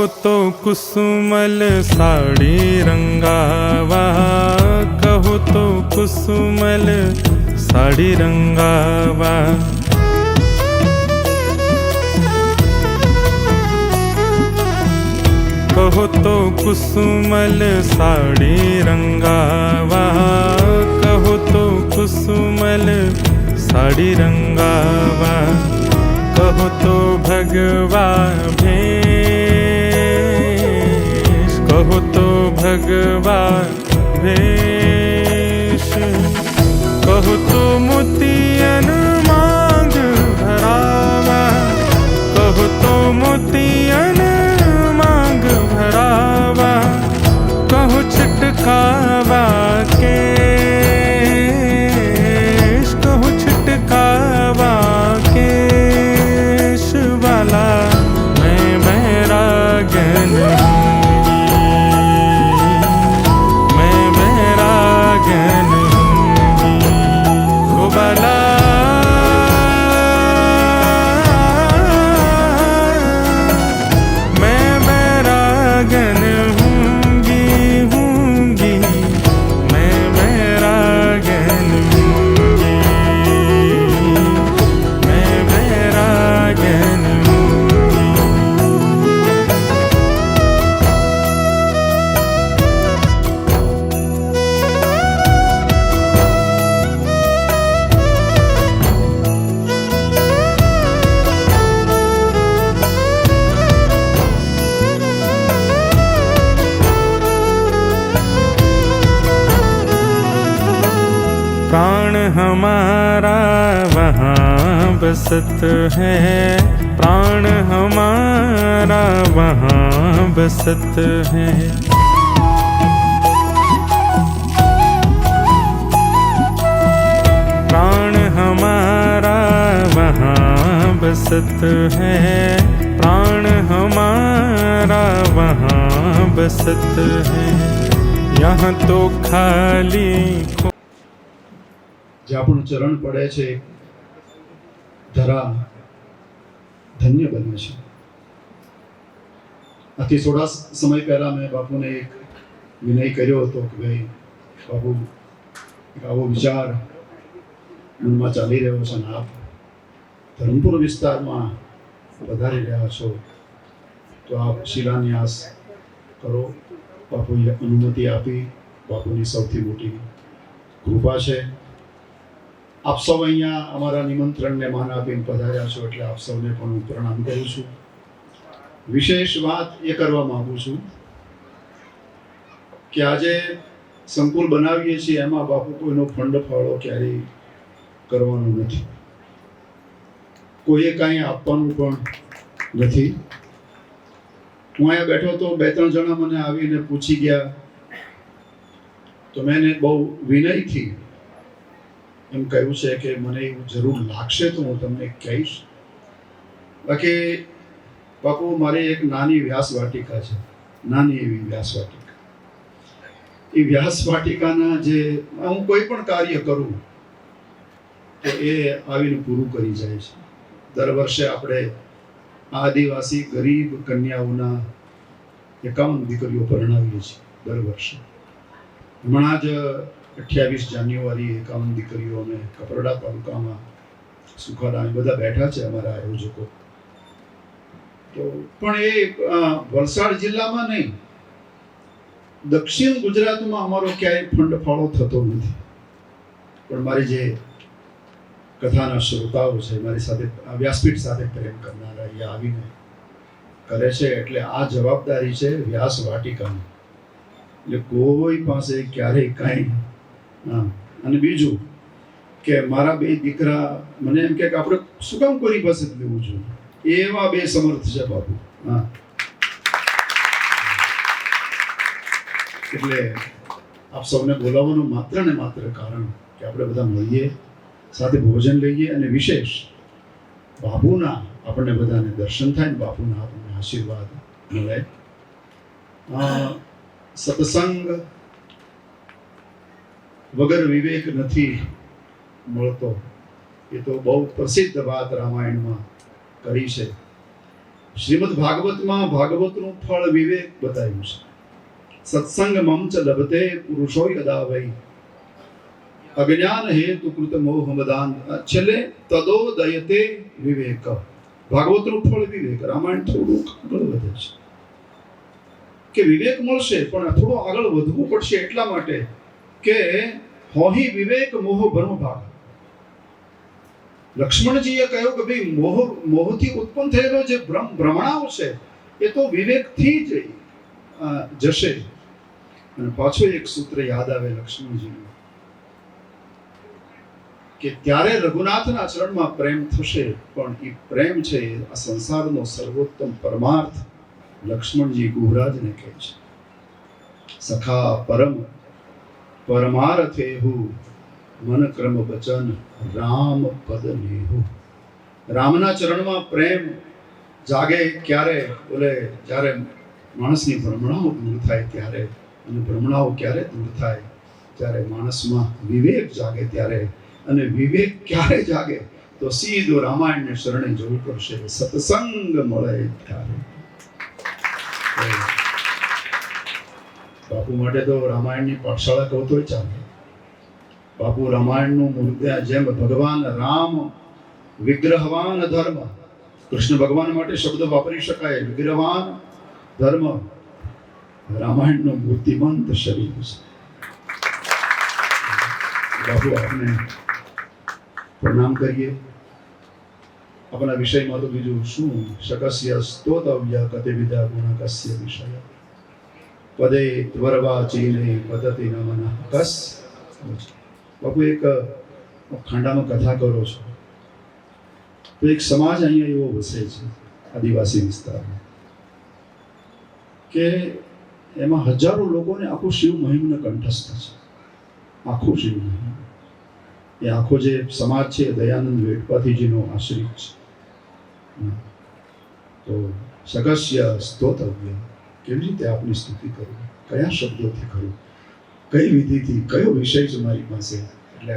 કહો તો કુસુમલ સાડી રંગાવા, કહો તો કુસુમલ સાડી રંગાવા. કહો તો કુસુમલ સાડી રંગાવા, કહો તો કુસુમલ સાડી રંગાવા. કહો તો ભગવા ભેશ, કહો તો ભગવા ભેશ. કહો તો મોતિયન માંગ ભરાવા, કહો તો મોતિયન માંગ ભરાવા. કહો છટકાવા કેશ, કહો છટકાવા કેશ વાલા. मैं बैरागन मैं बैरागन ओ बाला. मैं बैरागन हूँगी हूँगी, मैं बैरागन हूँगी, मैं बैरागन प्राण हमारा वहाँ बसत है, प्राण हमारा वहाँ बसत है. प्राण हमारा वहाँ बसत है, प्राण हमारा वहाँ बसत है. यहाँ तो खाली જે આપણું ચરણ પડે છે ધરા ધન્ય બને છે. આથી થોડા સમય પહેલા મેં બાપુને એક વિનય કર્યો હતો કે ભાઈ બાપુ એક આવો વિચાર મનમાં ચાલી રહ્યો છે અને આપ ધરમપુર વિસ્તારમાં વધારી રહ્યા છો તો આપ શિલાન્યાસ કરો. બાપુએ અનુમતિ આપી, બાપુની સૌથી મોટી કૃપા છે. આપ સૌ અહીંયા અમારા નિમંત્રણને માન આપીને પધાર્યા છો એટલે આપ સૌને પણ હું પ્રણામ કરું છું. વિશેષ વાત એ કરવા માંગુ છું કે આજે સંકુલ બનાવીએ છીએ એમાં બાપુ કોઈનો ફંડ ફાળો ક્યારેય કરવાનો નથી, કોઈએ કાંઈ આપવાનું પણ નથી. હું અહીંયા બેઠો તો બે ત્રણ જણા મને આવીને પૂછી ગયા તો મેં બહુ વિનયથી એમ કહ્યું છે કે મને એવું જરૂર લાગશે તો હું તમને કહીશ. બાકી બાપુ મારી એક નાની વ્યાસ વાટિકા છે, નાની એવી વ્યાસ વાટિકા. એ વ્યાસ વાટિકાના જે હું કોઈ પણ કાર્ય કરું તો એ આવીને પૂરું કરી જાય છે. દર વર્ષે આપણે આદિવાસી ગરીબ કન્યાઓના 51 દીકરીઓ પરણાવીએ છીએ દર વર્ષે. હમણાં જ 28 જાન્યુઆરી 51 દીકરીઓ અમે કપરડા તાલુકામાં સુખાડા બધા બેઠા છે અમારા આયોજકો. તો પણ એ વલસાડ જિલ્લામાં નહીં, દક્ષિણ ગુજરાતમાં અમારો ક્યાંય ફંડ ફાળો થતો નથી. પણ મારી જે કથાના શ્રોતાઓ છે, મારી સાથે વ્યાસપીઠ સાથે પ્રેમ કરનારા એ આવીને કરે છે એટલે આ જવાબદારી છે વ્યાસ વાટિકાની. એટલે કોઈ પાસે ક્યારેય કાંઈ અને બીજું કે મારા બે દીકરા મને એમ કે આપણે શું કામ કોની પાસે લેવું જોઈએ, એવા બે સમર્થ છે બાપુ. હા, એટલે આપ સૌને બોલાવવાનું માત્ર ને માત્ર કારણ કે આપણે બધા મળીએ, સાથે ભોજન લઈએ અને વિશેષ બાપુના આપણને બધાને દર્શન થાય ને બાપુના આપણને આશીર્વાદ મળે. સત્સંગ વગર વિવેક નથી મળતો, એ તો બહુ પ્રસિદ્ધ વાત રામાયણમાં કરી છે. શ્રીમદ ભાગવતમાં ભાગવતનું ફળ વિવેક બતાવ્યું છે. સત્સંગ મમ ચ લભતે પુરુષો યદા વૈ અજ્ઞાન હેતુ કૃત મોહ મદાન. છેલ્લે તદો દયતે વિવેક. ભાગવતનું ફળ વિવેક. રામાયણ થોડું આગળ વધે છે કે વિવેક મળશે, પણ થોડું આગળ વધવું પડશે એટલા માટે કે હોહી વિવેક મોહ ભ્રમ ભાગ. લક્ષ્મણજીએ કહ્યું કે ભાઈ મોહથી ઉત્પન્ન થયેલો જે ભ્રમણાઓ છે એ તો વિવેકથી જ જશે. અને પાછો એક સૂત્ર યાદ આવે લક્ષ્મણજીનું કે ત્યારે રઘુનાથના ચરણમાં પ્રેમ થશે, પણ એ પ્રેમ છે આ સંસારનો સર્વોત્તમ પરમાર્થ. લક્ષ્મણજી ગુહરાજને કહે છે, સખા પરમ પરમાર્થેહુ મન ક્રમ બચન રામ પદ નેહુ. રામના ચરણમાં પ્રેમ જાગે ક્યારે? બોલે જ્યારે માણસની ભ્રમણાઓ દૂર થાય ત્યારે. અને ભ્રમણાઓ ક્યારે દૂર થાય? જ્યારે માણસમાં વિવેક જાગે ત્યારે. અને વિવેક ક્યારે જાગે? તો સીધો રામાયણને શરણે જવું પડશે. સત્સંગ મળે ત્યારે. બાપુ માટે તો રામાયણની પાઠશાળા કહું તોય ચાલે. બાપુ રામાયણનું મૂર્તિ જેમ ભગવાન રામ વિગ્રહવાન ધર્મ, કૃષ્ણ ભગવાન માટે શબ્દ વાપરી શકાય, વિગ્રહવાન ધર્મ. રામાયણનું મૂર્તિમંત શરીર છે. બાપુ આપને પ્રણામ કરીએ. આપણા વિષયમાં તો બીજું શું? શકસ્ય સ્તોતવ્ય કતે વિદ્યા ગુણકસ્ય વિષય પદે ત્વરવાચીને પદ્ધતિ નમન કસ. બાપુ એક ખાંડામાં કથા કરો છો તો એક સમાજ અહીંયા એવો વસે છે આદિવાસી વિસ્તારમાં કે એમાં હજારો લોકોને આખું શિવ મહિમને કંઠસ્થ છે. આખું શિવ મહિમ. એ આખો જે સમાજ છે દયાનંદ વેટપાથીજીનો આશ્રિત છે. તો સગસ્ય સ્તોતવ્ય, કેવી રીતે આપની સ્તુતિ કરું, કયા શબ્દોથી કરું, કઈ વિધિથી, કયો વિષય છે મારી પાસે. એટલે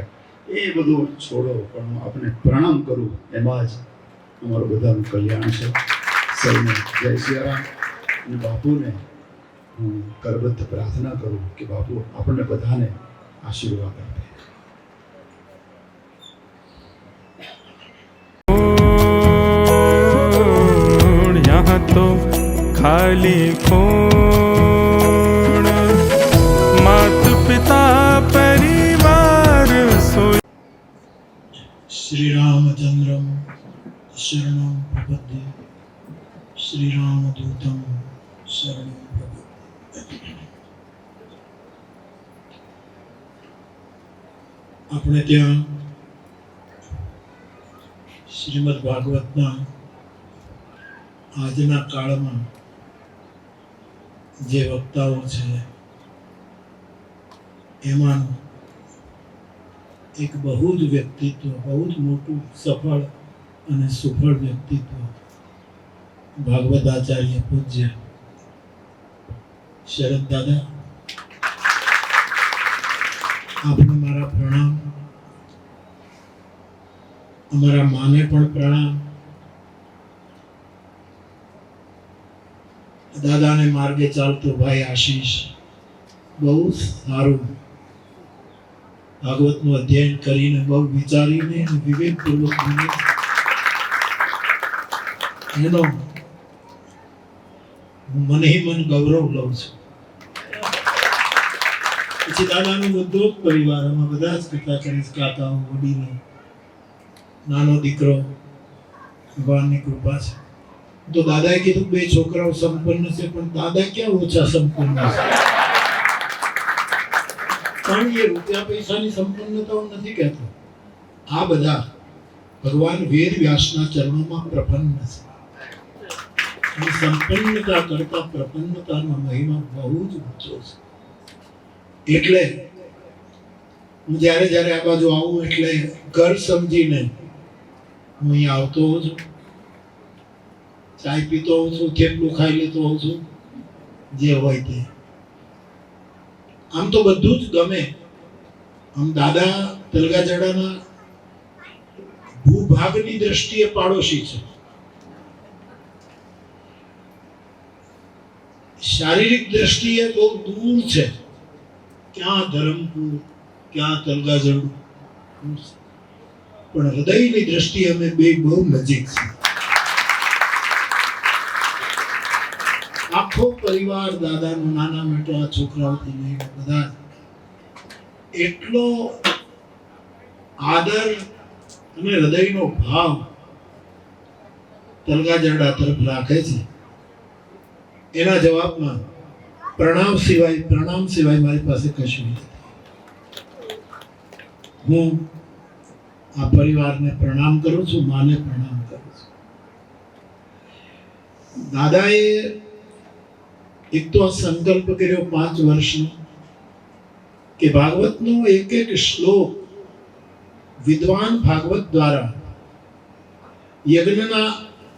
એ બધું છોડો, પણ હું આપને પ્રણામ કરું. એમાં જ અમારું બધાનું કલ્યાણ છે. સૌને જય સિયારામ. અને બાપુને હું કરબદ્ધ પ્રાર્થના કરું કે બાપુ આપણને બધાને આશીર્વાદ આપે. यहाँ तो खाली खून मात पिता परिवार सो. श्री रामचंद्रम शरणं प्रपद्ये, श्री रामदूतं शरणं प्रपद्ये. આપણે ત્યાં શ્રીમદ ભાગવતના આજના કાળમાં જે વક્તાઓ છે એમાં એક બહુ જ વ્યક્તિત્વ, બહુ જ મોટું સફળ અને સુફળ વ્યક્તિત્વ ભાગવત આચાર્ય પૂજ્ય શરદ દાદા, આપને મારા પ્રણામ. અમારા માને પણ પ્રણામ. દાદાને માર્ગે ચાલતો ભાઈ આશીષ બહુ સારું ભાગવતનું અધ્યયન કરીને, બહુ વિચારીને વિવેકપૂર્વક એનો મને મન ગૌરવ લઉં છું. પછી દાદાનો બધો જ પરિવાર, આમાં બધા જ કથા કરીશ, કાકાઓ, વડીલો, નાનો દીકરો, ભગવાનની કૃપા છે. તો દાદાએ કીધું 2 છોકરાઓ સંપન્ન છે, પણ દાદા ક્યાં ઓછા સંપન્ન છે. પણ એ રૂપિયા પૈસાની સંપન્નતાઓ નથી કહેતો. આ બધા ભગવાન વેદ વ્યાસના ચરણોમાં પ્રપન્ન છે. સંપન્નતા કરતા પ્રપન્નતાનો મહિમા બહુ જ ઊંચો છે. એટલે હું જ્યારે જ્યારે આ બાજુ આવું એટલે ઘર સમજીને હું અહીંયા આવતો હોઉં છું. ચાય પીતો હોઉં છું, થેપલું ખાઈ લેતો હોઉં છું, જે હોય તે. આમ તો બધું જ ગમે. આમ દાદા તલગાજડાના ભૂભાગની દ્રષ્ટિએ પાડોશી છે. શારીરિક દ્રષ્ટિએ બહુ દૂર છે, ક્યાં ધરમપુર, ક્યાં તલગાજડ, પણ હૃદયની દ્રષ્ટિએ અમે બે બહુ નજીક છીએ. આખો પરિવાર, દાદાનો નાના મોટા છોકરાઓથી લઈને બધા એટલો આદર અને હૃદયનો ભાવ તલગાજરડા તરફ રાખે છે. એના જવાબમાં પ્રણામ સિવાય મારી પાસે કશું નથી. હું આ પરિવારને પ્રણામ કરું છું, માને પ્રણામ કરું છું. દાદાએ એક તો સંકલ્પ કર્યો 5 વર્ષનો કે ભાગવતનો એક એક શ્લોક વિદ્વાન ભાગવત દ્વારા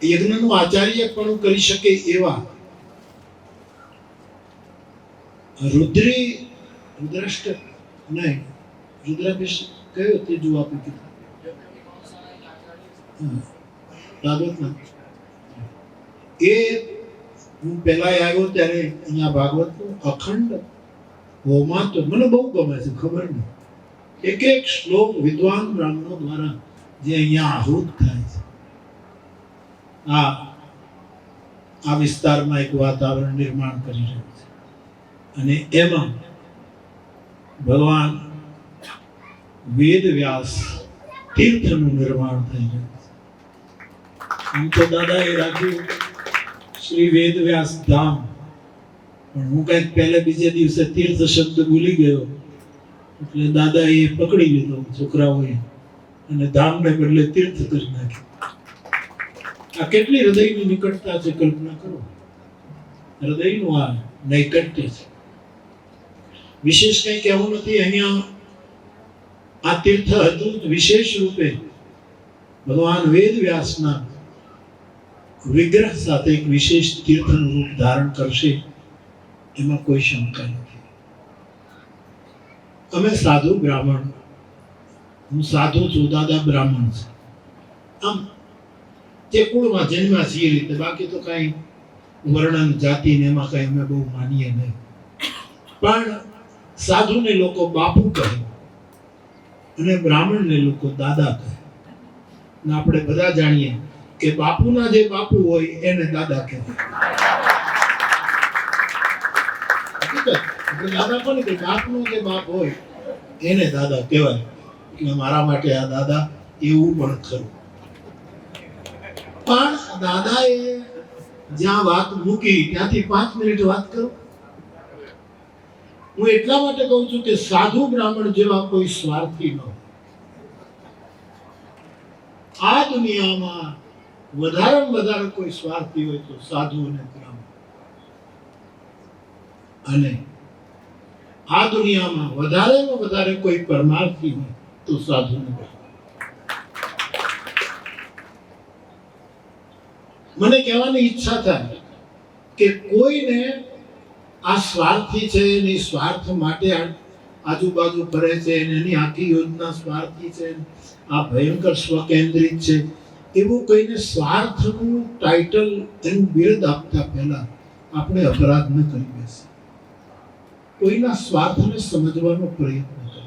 યજ્ઞનું આચાર્યપણું કરી શકે એવા રુદ્રાભિષેક કયો તે જો આપી કીધું ભાગવતના એ હું પહેલા આવ્યો ત્યારે અહીંયા ભાગવતનું અખંડ હોમાં તો મને બહુ ગમે છે, ખબર નહીં એક એક શ્લોક વિદ્વાન બ્રાહ્મણો દ્વારા જે અહીંયા આહુત થાય છે. આ વિસ્તારમાં એક વાતાવરણ નિર્માણ કરી રહ્યું છે અને એમાં ભગવાન વેદ વ્યાસ તીર્થનું નિર્માણ થઈ રહ્યું છે. આમ તો દાદાએ રાખ્યું શ્રી વેદ વ્યાસ ધામ, પણ હું કઈક પહેલે બીજે દિવસે તીર્થ શબ્દ ભૂલી ગયો એટલે દાદાએ પકડી લીધો છોકરાઓએ અને ધામને બદલે તીર્થ કરી નાખ્યું. આ કેટલી હૃદયની નિકટતા છે, કલ્પના કરો. હૃદયનું આ નૈકટ્ય છે. વિશેષ કંઈ કહેવું નથી. અહીંયા આ તીર્થ હતું વિશેષ રૂપે ભગવાન વેદ વ્યાસના વિગ્રહ સાથે એક વિશેષ તીર્થનું રૂપ ધારણ કરશે, એમાં કોઈ શંકા નથી. અમે સાધુ બ્રાહ્મણ, હું સાધુ છું, દાદા બ્રાહ્મણ છે. આમ જે કુળમાં જન્મ્યા છીએ રીતે, બાકી તો કઈ વર્ણન જાતિ ને એમાં કઈ અમે બહુ માનીએ નહીં. પણ સાધુને લોકો બાપુ કહે અને બ્રાહ્મણને લોકો દાદા કહે. અને આપણે બધા જાણીએ કે બાપુના જે બાપુ હોય એને દાદા કહેવાય. દાદા કોને કે બાપનો જે બાપ હોય એને દાદા કહેવાય. એટલે મારા માટે આ દાદા એવું પણ ખરું. પણ દાદાએ જ્યાં વાત મૂકી ત્યાંથી 5 મિનિટ વાત કરું. હું એટલા માટે કહું છું કે સાધુ બ્રાહ્મણ જેવા કોઈ સ્વાર્થી ન હોય. આ દુનિયામાં વધારે કોઈ સ્વાર્થી હોય તો સાધુ અને બ્રાહ્મણ. અને આ દુનિયામાં વધારે કોઈ પરમાર્થી હોય તો સાધુ અને બ્રાહ્મણ. મને કહેવાની ઈચ્છા થાય કે કોઈને આ સ્વાર્થી છે, એની સ્વાર્થ માટે આજુબાજુ ફરે છે, એની આખી યોજના સ્વાર્થી છે, આ ભયંકર સ્વકેન્દ્રિત છે, એવું કોઈને સ્વાર્થનું ટાઇટલ, એનું બિરુદ આપતા પહેલા આપણે અપરાધ ન કરી બેસીએ. કોઈના સ્વાર્થને સમજવાનો પ્રયત્ન કરો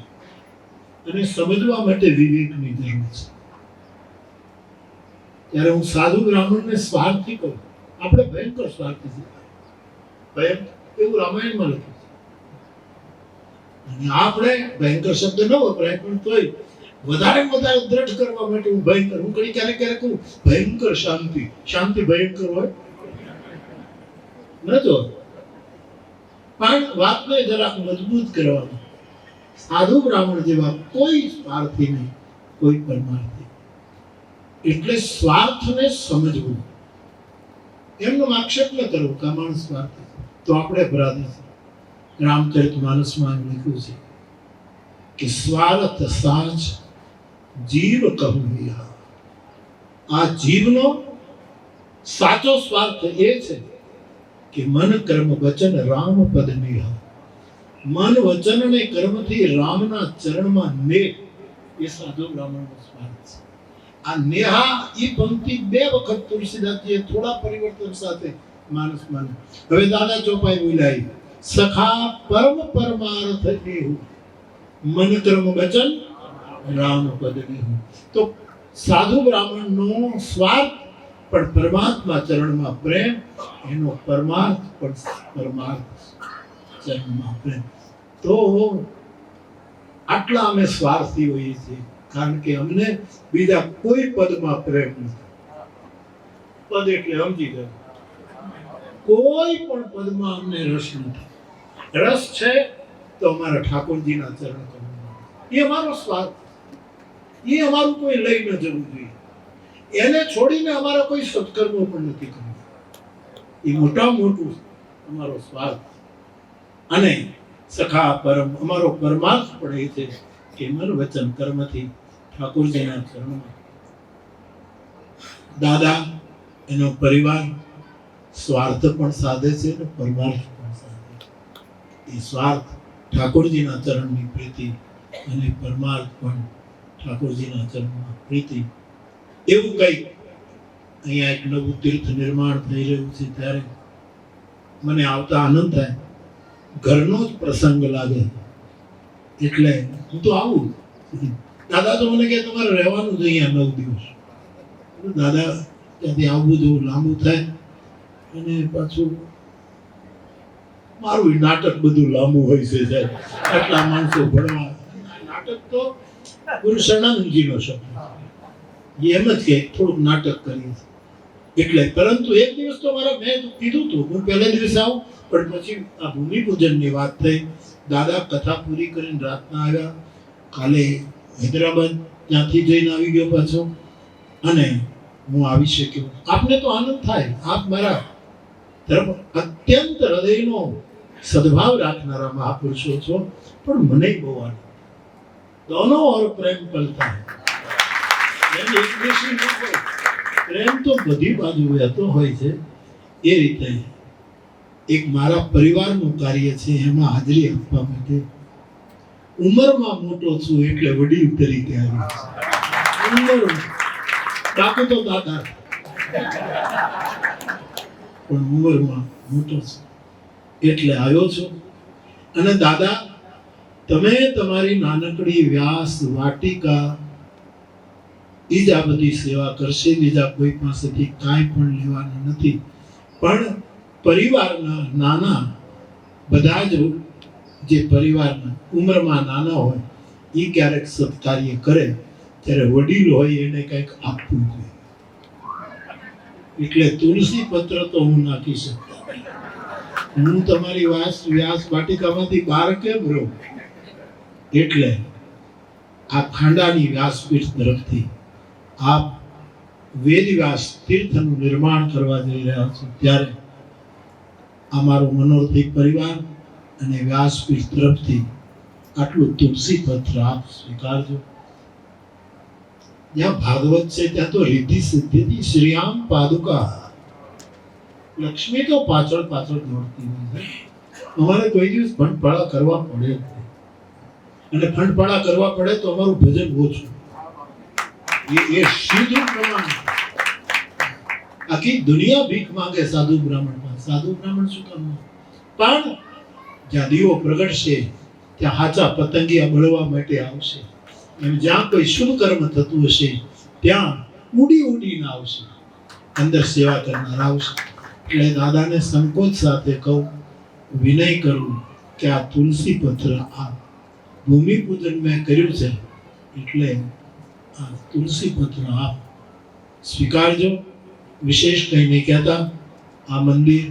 અને સમજવા માટે વિવેકની જરૂર છે. ત્યારે હું સાધુ બ્રાહ્મણને સ્વાર્થી કહું. આપણે ભયંકર સ્વાર્થી છે, ભયંકર, એવું રામાયણમાં લખ્યું છે. અને આપણે ભયંકર શબ્દ ન વપરાય, પણ તોય વધારે દ્રઢ કરવા માટે હું ભયંકર, હું ક્યારેક કહું ભયંકર શાંતિ ભયંકર હોય ન તો, પણ વાતને જરાક મજબૂત કરવાનું. સાધુ બ્રાહ્મણ જેવા કોઈ સ્વાર્થી નહીં, કોઈ પરમાર્થી. એટલે સ્વાર્થને સમજવું, એમનો આક્ષેપ ન કરવો કે માણસ સ્વાર્થી તો આપણે અપરાધી છે. રામચરિતમાનસમાં લખ્યું છે કે સ્વાર્થ સાચ જીવ કહું. આ જીવનો સાચો સ્વાર્થ એ છે કે મન કર્મ વચન રામ પદ નેહ. મન વચન અને કર્મથી રામના ચરણમાં નેહ, એ સાધુ બ્રાહ્મણનો સ્વાર્થ છે. આ નેહા એ પંક્તિ 2 વખત તુલસીદાસજીએ થોડા પરિવર્તન સાથે માનસમાં. હવે દાદા ચોપાઈ બોલાય, સખા પરમ પરમાર્થ દેહુ, મન કર્મ વચન રામ પદ દેહુ. તો સાધુ બ્રાહ્મણનો સ્વાર્થ પણ પરમાત્મા ચરણમાં પ્રેમ, એનો પરમાર્થ પણ પરમાર્થ ચરણમાં પ્રેમ. તો આટલા અમે સ્વાર્થી હોઈએ છીએ, કારણ કે અમને બીજા કોઈ પદમાં પ્રેમ નથી. પદ એટલે સમજી ગયો, કોઈ પણ પદમાં અમને રસ નથી. રસ છે તો અમારા ઠાકોરજીના ચરણ કમળમાં. એ અમારો સ્વાર્થ, એ અમારું કોઈ લઈ ન જવું જોઈએ. એને છોડીને અમારા કોઈ સત્કર્મો પણ નથી કરવું. એ મોટા મોટું અમારો સ્વાર્થ. અને સખા પરમ, અમારો પરમાર્થ પણ એ છે કે મન વચન કર્મથી ઠાકોરજીના ચરણમાં. દાદા, એનો પરિવાર સ્વાર્થ પણ સાધે છે અને પરમાર્થ પણ સાધે છે. એ સ્વાર્થ ઠાકોરજીના ચરણની પ્રીતિ અને પરમાર્થ પણ ઠાકોરજીના ચરણમાં પ્રીતિ. એવું કંઈક અહીંયા એક નવું તીર્થ નિર્માણ થઈ રહ્યું છે ત્યારે મને આવતા આનંદ થાય. ઘરનો જ પ્રસંગ લાગે એટલે હું તો આવું. દાદા તો મને કહે તમારે રહેવાનું જ અહીંયા 9 દિવસ. દાદા ત્યાંથી આવવું જવું લાંબુ થાય અને પાછું મારું નાટક બધું લાંબુ હોય છે સાહેબ. આટલા માણસો ભણવા, નાટક તો ગુરુ શરણાનંદજીનો શબ્દ, એમ જ કે થોડુંક નાટક કરીએ એટલે. પરંતુ એક દિવસ તો મારા મેં કીધું હતું હું પહેલા દિવસે આવું, પણ પછી આ ભૂમિપૂજનની વાત થઈ. દાદા કથા પૂરી કરીને રાતના આવ્યા. કાલે હૈદરાબાદ ત્યાંથી જઈને આવી ગયો પાછો, અને હું આવી શક્યો. આપને તો આનંદ થાય, આપ મારા તરફ અત્યંત હૃદયનો સદભાવ રાખનારા મહાપુરુષો છો, પણ મને બહુ આનંદ. દોનો ઓર પ્રેમ પલતા પ્રેમ તો બધી બાજુ વહેતો હોય છે. એ રીતે એક મારા પરિવારનું કાર્ય છે, એમાં હાજરી આપવા માટે ઉંમરમાં મોટો છું એટલે વડીલ તરીકે આવ્યો છું. ઉંમર બાકી તો દાદા, પણ ઉંમરમાં મોટો છું એટલે આવ્યો છું. અને દાદા, તમે તમારી નાનકડી વ્યાસ વાટિકા એ જ આ બધી સેવા કરશે. બીજા કોઈ પાસેથી કાંઈ પણ લેવાનું નથી. પણ પરિવારના નાના બધા જ જે પરિવારના ઉંમરમાં નાના હોય એ ક્યારેક સત્કાર્ય કરે ત્યારે વડીલ હોય એને કંઈક આપવું જોઈએ. એટલે તુલસી પત્ર તો હું નાખી શકતો. હું તમારી વ્યાસ વાટિકામાંથી બહાર કેમ રહું? એટલે આ ખાંડાની વ્યાસપીઠ તરફથી આપ વેદવ્યાસ તીર્થનું નિર્માણ કરવા જઈ રહ્યા છો ત્યારે અમારો મનોરથી પરિવાર અને વ્યાસપીઠ તરફથી આટલું તુલસી પત્ર આપ સ્વીકારજો. જ્યાં ભાગવત છે ત્યાં તો રિદ્ધિ સિદ્ધિથી શ્રીયામ પાદુકા. લક્ષ્મી તો પાછળ પાછળ દોડતી હોય છે. અમારે કોઈ દિવસ ફંડપાળા કરવા પડે અને ફંડપાળા કરવા પડે તો અમારું ભજન ઓછું. એ સીધું પ્રમાણ. આખી દુનિયા ભીખ માંગે સાધુ બ્રાહ્મણ. સાધુ બ્રાહ્મણ શું કામ? પણ જ્યાં દીવો પ્રગટશે ત્યાં હાચા પતંગિયા બળવા માટે આવશે. એમ જ્યાં કોઈ શુભ કર્મ થતું હશે ત્યાં ઉડી ઉડીને આવશે, અંદર સેવા કરનાર આવશે. એટલે દાદાને સંકોચ સાથે કહું, વિનય કરું કે આ તુલસી પત્ર આ ભૂમિપૂજન મેં કર્યું છે એટલે આ તુલસી પત્ર આપ સ્વીકારજો. વિશેષ કંઈ નહીં કહેતા. આ મંદિર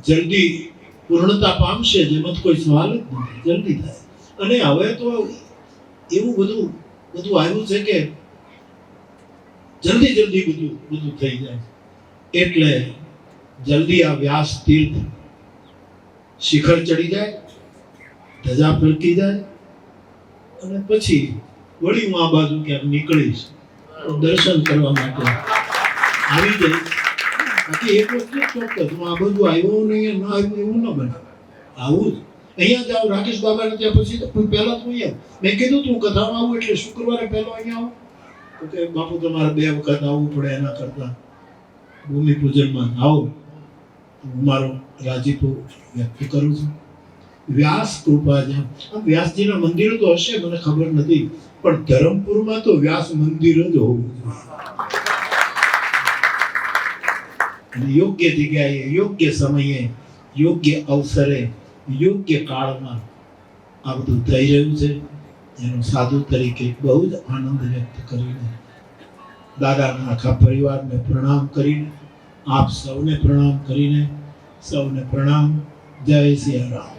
જલ્દી પૂર્ણતા પામશે જેમાં કોઈ સવાલ જ નથી. જલ્દી થાય. અને હવે તો એવું બધું આવ્યું છે કે જલ્દી બધું થઈ જાય. એટલે જલ્દી આ વ્યાસ તીર્થ શિખર ચડી જાય, ધજા ફરકી જાય, અને પછી વળી હું આ બાજુ ક્યાંક નીકળીશ દર્શન કરવા માટે આવી જઈશ. બાકી એક વસ્તુ ચોક્કસ, હું આ બધું આવ્યો નહીં ન આવ્યું એવું ન બને. આવું જ અહીંયા જાઓ રાકેશ બાબાને ત્યાં, પછી પહેલા તો અહીંયા મેં કીધું તું કથામાં આવું એટલે શુક્રવારે પહેલો અહીંયા આવું. તો કે બાપુ તમારે 2 વખત આવવું પડે એના કરતા ભૂમિપૂજનમાં આવો હું મારો રાજીપો વ્યક્ત કરું છું. વ્યાસ કૃપા છે. આ વ્યાસજીના મંદિરો તો હશે, મને ખબર નથી, પણ ધરમપુરમાં તો વ્યાસ મંદિર જ હોવું જોઈએ. અને યોગ્ય જગ્યાએ, યોગ્ય સમયે, યોગ્ય અવસરે, યોગ્ય કાળમાં આ બધું થઈ રહ્યું છે. એનો સાધુ તરીકે બહુ જ આનંદ વ્યક્ત કરીને દાદાના આખા પરિવારને પ્રણામ કરીને, આપ સૌને પ્રણામ કરીને, સૌને પ્રણામ. જય સિયારામ.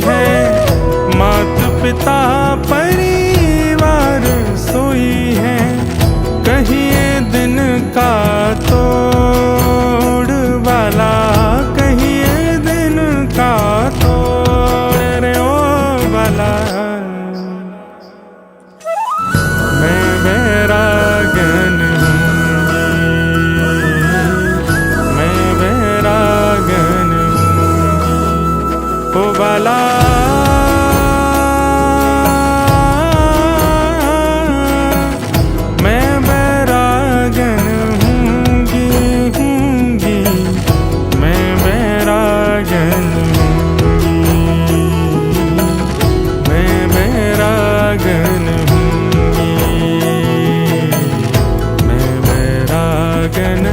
है मात पिता परिवार सोई है, कहिए दिन का तोड़ वाला, कहिए दिन का तोड़ रे ओ वाला. मैं वैरागन हूँ, मैं वैरागन हूँ ओ वाला. मैं वैरागन हूँगी, मैं वैरागन हूँगी, मैं वैरागन हूँगी, मैं वैरागन